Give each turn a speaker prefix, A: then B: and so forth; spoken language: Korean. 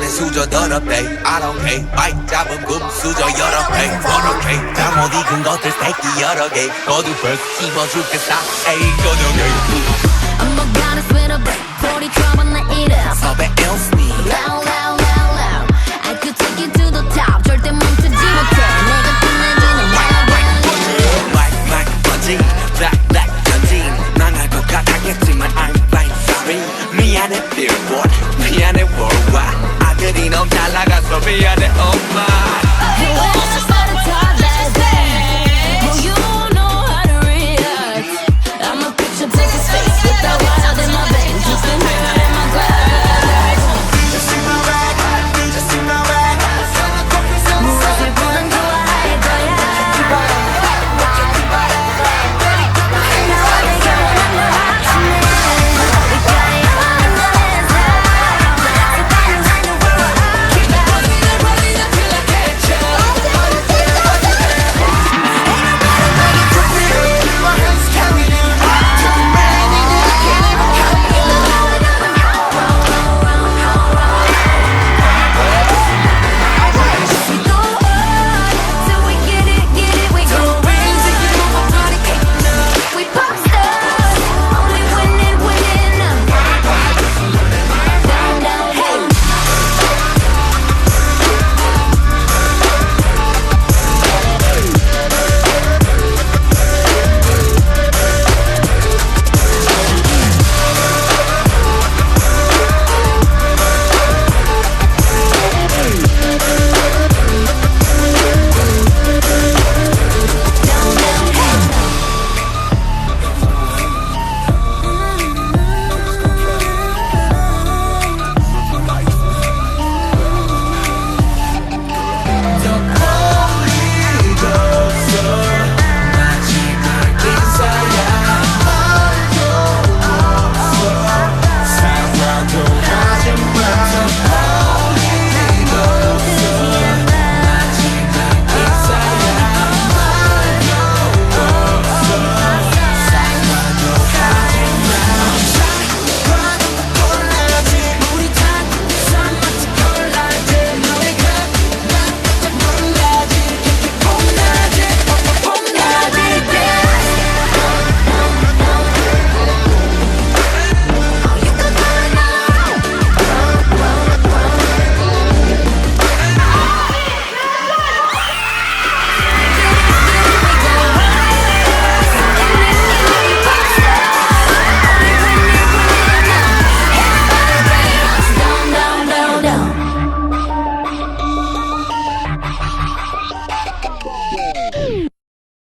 A: 내 수저 더럽대 I don't care 마이 잡은 굽 수저 여러 배 버럭해 잠못 익은 것들 새끼 여러 개 거두벌 씹어 죽겠다 에이 거두개
B: 먹가는 스웨터 꼬리 trouble 나 이래
A: 섭외 els니
B: Loud loud loud loud I could take you to the top 절대 멈추지 못해 내가 끝내주는
A: 마이크 번진 black black 전진 망할 것 같았겠지만 I'm fine sorry 미안해 billboard 미안해 worldwide 아들이 너무 잘 나가서 미안해